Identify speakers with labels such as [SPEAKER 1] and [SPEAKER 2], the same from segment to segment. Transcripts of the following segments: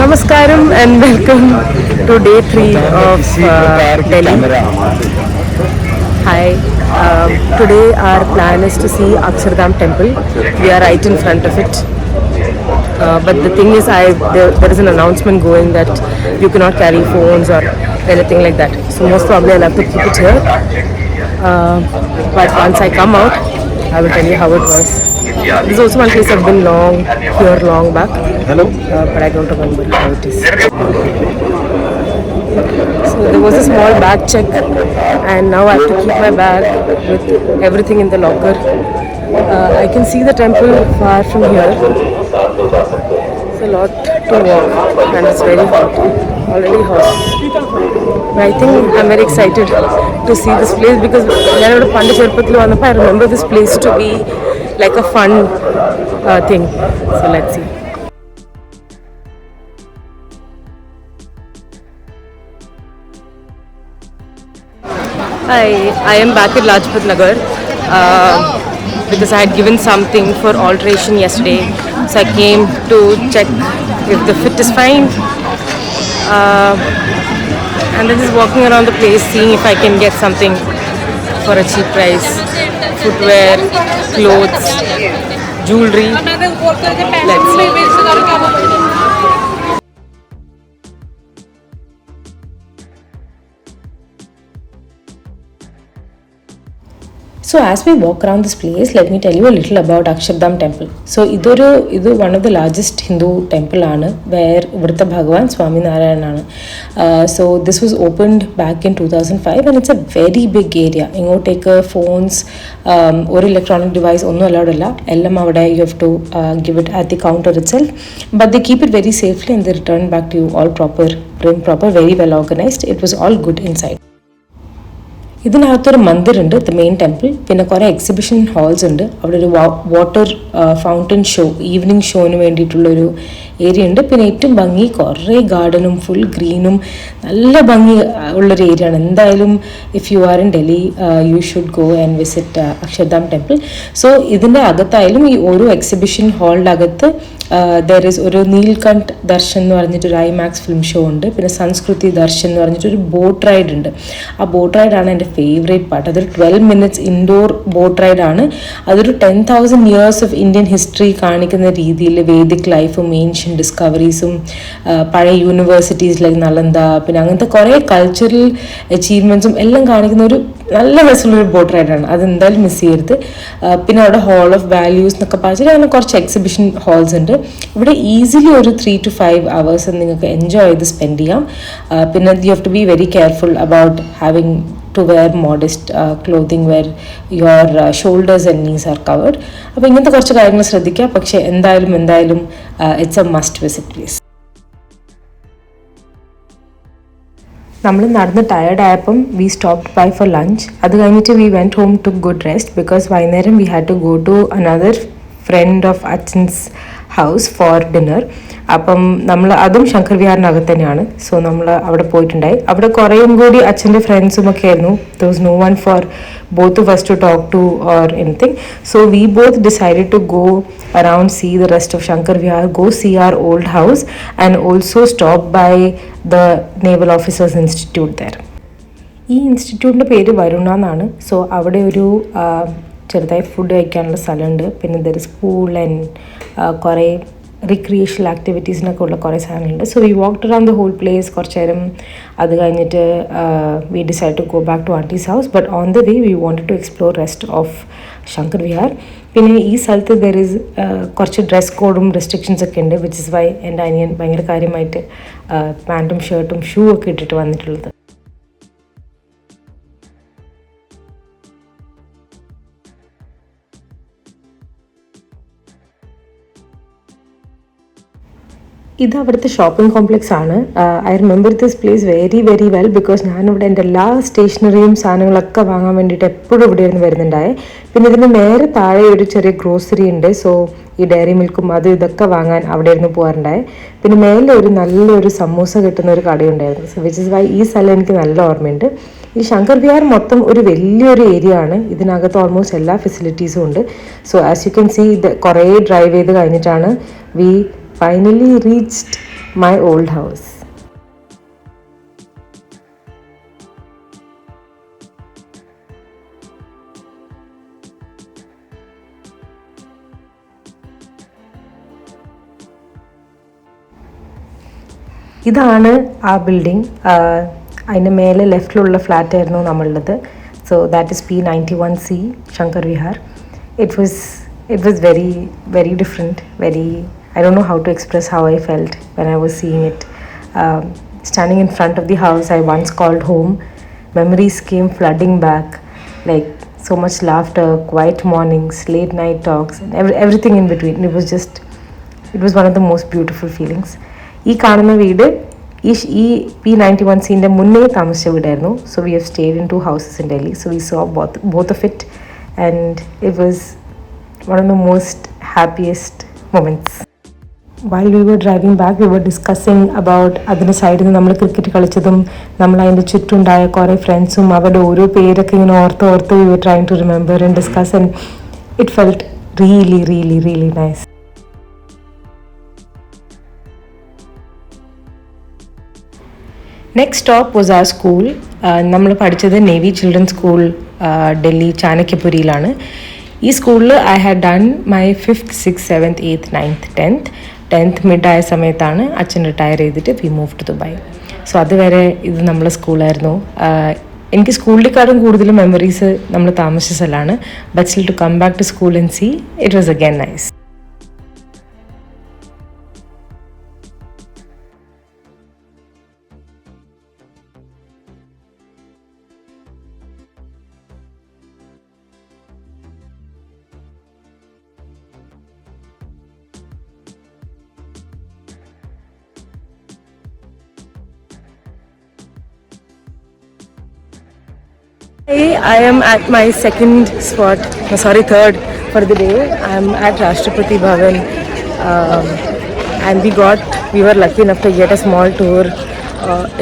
[SPEAKER 1] Namaskaram and welcome to day 3 of Delhi. Hi. Today our plan is to see Akshardham Temple. We are right in front of it. But the thing is, there is an announcement going that you cannot carry phones or anything like that. So most probably I'll have to keep it here. But once I come out, I will tell you how it was. This is also one place I've been here long back. Hello. But I don't remember how it is. So there was a small bag check, and now I have to keep my bag with everything in the locker. I can see the temple far from here. It's a lot to walk, and it's very hot. Already hot. But I think I'm very excited to see this place because I remember this place to be like a fun thing. So let's see. I am back at Lajpat Nagar because I had given something for alteration yesterday. So I came to check if the fit is fine. And then just walking around the place, seeing if I can get something for a cheap price. Footwear, clothes, jewelry. Let's see. So as we walk around this place, let me tell you a little about Akshardham Temple. So this is one of the largest Hindu temple where Rashtrapati Bhavan Swami Narayan. So this was opened back in 2005 and it's a very big area. You take phones or electronic device, you have to give it at the counter itself. But they keep it very safely and they return back to you all proper, very well organized. It was all good inside. ഇതിനകത്തൊരു മന്ദിറുണ്ട്, the main temple. പിന്നെ കുറേ exhibition halls ഉണ്ട്. അവിടെ ഒരു water fountain show, evening ഷോന് വേണ്ടിയിട്ടുള്ളൊരു area ഉണ്ട്. പിന്നെ ഏറ്റവും ഭംഗി കുറേ ഗാർഡനും ഫുൾ ഗ്രീനും നല്ല ഭംഗി ഉള്ളൊരു ഏരിയ ആണ്. എന്തായാലും if you are in Delhi you should go and visit Akshardham temple. So ഇതിൻ്റെ അകത്തായാലും ഈ ഓരോ എക്സിബിഷൻ ഹാളിൻ്റെ അകത്ത് ദർ ഇസ് ഒരു നീൽകണ്ഠ് ദർശൻ എന്ന് പറഞ്ഞിട്ടൊരു ഐമാക്സ് ഫിലിം ഷോ ഉണ്ട്. പിന്നെ സംസ്കൃതി ദർശൻ എന്ന് പറഞ്ഞിട്ടൊരു ബോട്ട് റൈഡ് ഉണ്ട്. ആ ബോട്ട് റൈഡാണ് എൻ്റെ ഫേവറേറ്റ് പാർട്ട്. അതൊരു 12 minutes ഇൻഡോർ ബോട്ട് റൈഡാണ്. അതൊരു 10,000 years ഓഫ് ഇന്ത്യൻ ഹിസ്റ്ററി കാണിക്കുന്ന രീതിയിൽ വേദിക് ലൈഫും ഏൻഷ്യൻ ഡിസ്കവറീസും പഴയ യൂണിവേഴ്സിറ്റീസ് ലൈക്ക് നളന്ദ, പിന്നെ അങ്ങനത്തെ കുറേ കൾച്ചറൽ അച്ചീവ്മെൻറ്റ്സും എല്ലാം കാണിക്കുന്ന ഒരു നല്ല രസമുള്ളൊരു ബോട്ട് റൈഡാണ്. അതെന്തായാലും മിസ് ചെയ്യരുത്. പിന്നെ അവിടെ ഹാൾ ഓഫ് വാല്യൂസ് എന്നൊക്കെ പറഞ്ഞിട്ട് അങ്ങനെ കുറച്ച് എക്സിബിഷൻ ഹാൾസ് ഉണ്ട്. ഇവിടെ ഈസിലി ഒരു 3 to 5 hours നിങ്ങൾക്ക് എൻജോയ് ചെയ്ത് സ്പെൻഡ് ചെയ്യാം. പിന്നെ you have to be very careful about having to wear modest clothing where your shoulders and knees are covered. അപ്പോൾ ഇങ്ങനത്തെ കുറച്ച് കാര്യങ്ങൾ ശ്രദ്ധിക്കുക. പക്ഷേ എന്തായാലും it's a must visit place. നമ്മൾ നടന്ന് ടയേർഡ് ആയപ്പം we stopped by for lunch. അത് കഴിഞ്ഞിട്ട് we went home to good rest because വൈകുന്നേരം we had to go to another friend of അച്ഛൻസ് ഹൗസ് ഫോർ ഡിന്നർ. അപ്പം നമ്മൾ അതും ശങ്കർ വിഹാറിനകത്ത് തന്നെയാണ്. സോ നമ്മൾ അവിടെ പോയിട്ടുണ്ടായി. അവിടെ കുറേയും കൂടി അച്ഛൻ്റെ ഫ്രണ്ട്സും ഒക്കെ ആയിരുന്നു. There was no one for both of us to talk to or anything. So we both decided to go around, see the rest of Shankar Vihar, go see our old house and also stop by the Naval Officers Institute there. ഈ ഇൻസ്റ്റിറ്റ്യൂട്ടിൻ്റെ പേര് വരുണ എന്നാണ്. So അവിടെ ഒരു ചെറുതായി food കഴിക്കാനുള്ള സ്ഥലമുണ്ട്. പിന്നെ there is pool and കുറേ റിക്രിയേഷണൽ ആക്ടിവിറ്റീസിനൊക്കെ ഉള്ള കുറേ സാധനങ്ങളുണ്ട്. So we walked around the whole place കുറച്ച് നേരം. അത് കഴിഞ്ഞിട്ട് we decide to go back to aunty's house. But on the way we wanted to explore rest of Shankar Vihar. പിന്നെ ഈ സ്ഥലത്ത് ദർ ഇസ് കുറച്ച് ഡ്രസ് കോഡും റെസ്ട്രിക്ഷൻസ് ഒക്കെ ഉണ്ട്. വിച്ച് ഇസ് വൈ എൻ്റെ അനിയൻ ഭയങ്കര കാര്യമായിട്ട് പാൻറ്റും ഷർട്ടും ഷൂ ഒക്കെ ഇട്ടിട്ട് വന്നിട്ടുള്ളത്. ഇത് അവിടുത്തെ ഷോപ്പിംഗ് കോംപ്ലക്സ് ആണ്. I remember this place very very well because ഞാനിവിടെ എൻ്റെ എല്ലാ സ്റ്റേഷനറിയും സാധനങ്ങളൊക്കെ വാങ്ങാൻ വേണ്ടിയിട്ട് എപ്പോഴും ഇവിടെ ഇരുന്ന് വരുന്നുണ്ടായേ. പിന്നെ ഇതിന് നേരെ താഴെ ഒരു ചെറിയ ഗ്രോസറി ഉണ്ട്. സോ ഈ ഡയറി മിൽക്കും ഇതൊക്കെ വാങ്ങാൻ അവിടെ ഇരുന്ന് പോകാറുണ്ടായി. പിന്നെ മേലെ ഒരു നല്ലൊരു സമൂസ കിട്ടുന്ന ഒരു കടയുണ്ടായിരുന്നു. സോ വിച്ച് ഇസ് വൈ ഈ സ്ഥലം എനിക്ക് നല്ല ഓർമ്മയുണ്ട്. ഈ ശങ്കർ വിഹാർ മൊത്തം ഒരു വലിയൊരു ഏരിയ ആണ്. ഇതിനകത്ത് ഓൾമോസ്റ്റ് എല്ലാ ഫെസിലിറ്റീസും ഉണ്ട്. So as you can see ഇത് കുറേ ഡ്രൈവ് ചെയ്ത് കഴിഞ്ഞിട്ടാണ് we finally reached my old house. ഇതാണ് ആ ബിൽഡിംഗ്. അതിൻ്റെ മേലെ ലെഫ്റ്റിലുള്ള ഫ്ലാറ്റായിരുന്നു നമ്മളുള്ളത്. So that is P91C Shankar Vihar. It was very, very different. I don't know how to express how I felt when I was seeing it. Standing in front of the house I once called home, memories came flooding back, like so much laughter, quiet mornings, late night talks, and everything in between. It was one of the most beautiful feelings. ഈ കാണുന്ന വീട് ഈ P91Cൻ്റെ മുന്നേ താമസിച്ച വീടായിരുന്നു. So we have stayed in 2 houses in Delhi. So we saw both of it, and it was one of the most happiest moments. While we were driving back, we were discussing about അതിൻ്റെ സൈഡിൽ നിന്ന് നമ്മൾ cricket കളിച്ചതും നമ്മൾ അതിൻ്റെ ചുറ്റുണ്ടായ കുറേ ഫ്രണ്ട്സും അവരുടെ ഓരോ പേരൊക്കെ ഇങ്ങനെ ഓർത്ത് we were trying to remember and discuss, and it felt really, really, really nice. Next stop was ആ സ്കൂൾ. നമ്മൾ പഠിച്ചത് നേവി ചിൽഡ്രൻസ് സ്കൂൾ, ഡൽഹി ചാണക്യപുരിയിലാണ്. ഈ സ്കൂളിൽ I had done my 5th, 6th, 7th, 8th, 9th, 10th മിഡായ സമയത്താണ് അച്ഛൻ retire ചെയ്തിട്ട് we move to Dubai. So അതുവരെ ഇത് നമ്മളെ സ്കൂളായിരുന്നു. എനിക്ക് സ്കൂളിലേക്കാളും കൂടുതൽ മെമ്മറീസ് നമ്മൾ താമസിച്ച സ്ഥലമാണ്. But still to come back to school and see it was again nice. I am at my third for the day. I am at Rashtrapati Bhavan, and we were lucky enough to get a small tour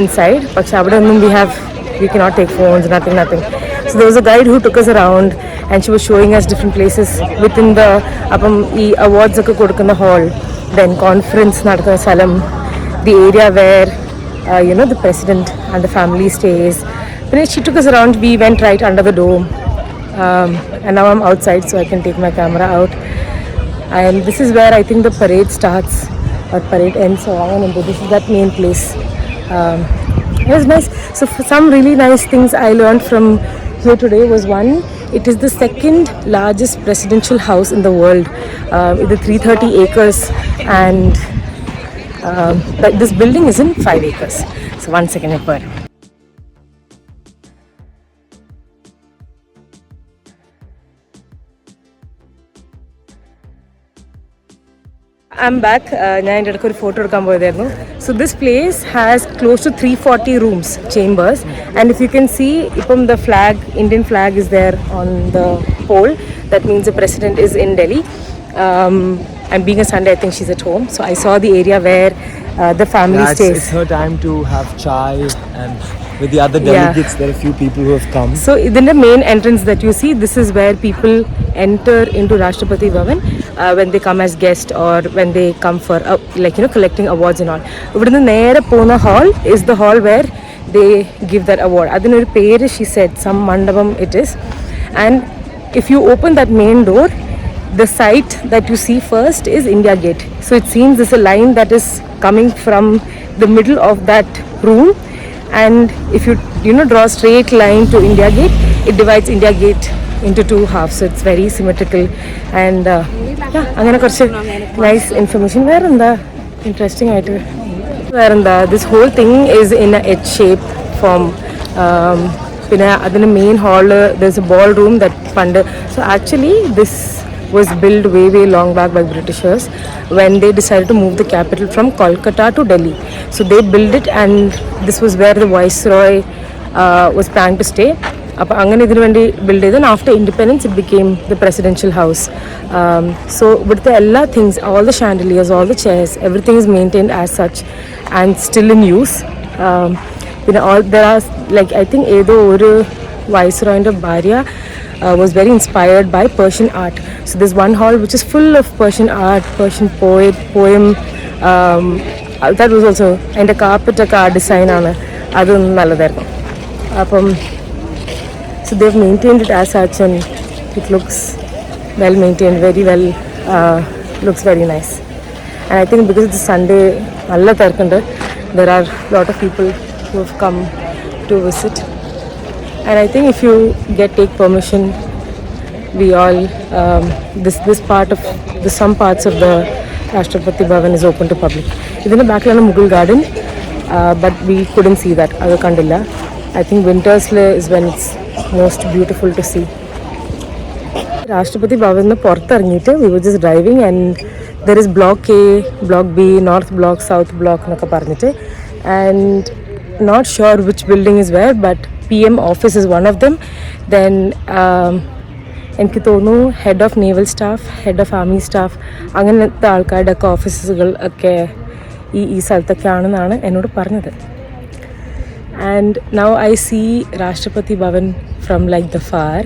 [SPEAKER 1] inside. But we cannot take phones, nothing. So there was a guide who took us around, and she was showing us different places within the awards the hall, then conference nadakkunna salam, the area where the president and the family stays. When she took us around, we went right under the dome, and now I'm outside, so I can take my camera out. And this is where I think the parade starts or parade ends. So this is that main place. It was nice. So some really nice things I learned from here today was, one, it is the second largest presidential house in the world, with the 330 acres, and but this building is in 5 acres. So 1 second per. I'm back. ഞാൻ എൻ്റെ ഇടയ്ക്ക് ഒരു photo എടുക്കാൻ പോയതായിരുന്നു. So this place has close to 340 rooms, chambers, and if you can see, ഇപ്പം the flag, Indian flag is there on the pole. That means the president is in Delhi. And being a Sunday, I think she's at home. So I saw the area where the family stays.
[SPEAKER 2] It's her time to have chai, and with the other delegates, there are a few people who have come.
[SPEAKER 1] So in the main entrance that you see, this is where people enter into Rashtrapati Bhavan when they come as guests or when they come for collecting awards and all. Ivudunnu nere pona hall is the hall where they give that award. Adinoru peru, she said, some mandapam it is. And if you open that main door, the site that you see first is India Gate. So it seems there's a line that is coming from the middle of that room, and if you draw a straight line to India Gate, it divides India Gate into 2 halves. So it's very symmetrical, and അങ്ങനെ കുറച്ച് nice information. വേറെന്താ interesting ആയിട്ട് വേറെന്താ, this whole thing is in a H shape form. പിന്നെ അതിന് main hall, there's a ballroom that പണ്ട്, so actually this was built way long back by Britishers when they decided to move the capital from Kolkata to Delhi. So they built it, and this was where the viceroy was planning to stay. അപ്പോൾ അങ്ങനെ ഇതിനു വേണ്ടി build ചെയ്ത്, after independence it became the presidential house. So ഇവിടുത്തെ എല്ലാ things, all the chandeliers, all the chairs, everything is maintained as such and still in use. പിന്നെ I think ഏതോ ഒരു വൈസ്രോയിൻ്റെ ഭാര്യ was very inspired by Persian art. So there's one hall which is full of Persian art, Persian poem, that was also അതിൻ്റെ കാർപ്പറ്റൊക്കെ ആ ഡിസൈനാണ്, അതൊന്നും നല്ലതായിരുന്നു. അപ്പം so they've maintained it as such and it looks well maintained, very well, looks very nice. And I think because it's Sunday, നല്ല തിരക്കുണ്ട്. There are a lot of people who have come to visit. And I think if you take permission, we all, this part of some parts of the Rashtrapati Bhavan is open to public. ഇതിൻ്റെ ബാക്കിലാണ് Mughal garden, but we couldn't see that, അത് കണ്ടില്ല. I think winters is when it's most beautiful to see. രാഷ്ട്രപതി ഭവനിന്ന് പുറത്തിറങ്ങിയിട്ട് we were just driving and there is block A, block B, north block, south block എന്നൊക്കെ പറഞ്ഞിട്ട്, and not sure which building is where, but PM office is one of them. Then എനിക്ക് തോന്നുന്നു head of naval staff, head of army staff, അങ്ങനത്തെ ആൾക്കാരുടെ ഒക്കെ ഓഫീസുകൾ ഒക്കെ ഈ സ്ഥലത്തൊക്കെയാണെന്നാണ് എന്നോട് പറഞ്ഞത്. And now I see Rashtrapati Bhavan from like the far,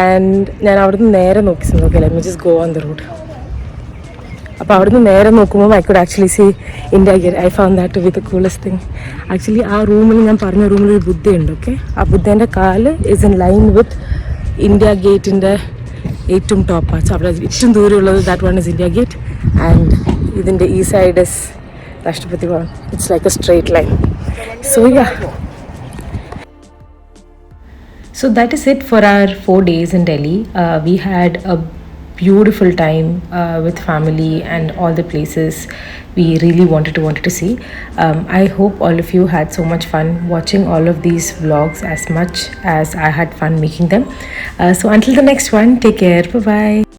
[SPEAKER 1] and ഞാൻ അവിടുന്ന് നേരെ നോക്കി നോക്കി, let me just go on the road. അപ്പോൾ അവിടുന്ന് നേരെ നോക്കുമ്പോൾ I could actually see India Gate. I found that to be the coolest thing. Actually ആ റൂമിൽ, ഞാൻ പറഞ്ഞ റൂമിൽ ഒരു ബുദ്ധയുണ്ട്. ഓക്കെ, ആ ബുദ്ധേൻ്റെ കാല് is in line with India ഗേറ്റിൻ്റെ ഏറ്റവും ടോപ്പ് പാർട്സ്. അവിടെ ഏറ്റവും ദൂരമുള്ളത് that one is India gate, and ഇതിൻ്റെ ഈ side is Rashtrapati Bhavan. It's like a straight line. So yeah, so that is it for our 4 days in Delhi. We had a beautiful time with family and all the places we really wanted to see. I hope all of you had so much fun watching all of these vlogs as much as I had fun making them. So until the next one, take care. Bye bye.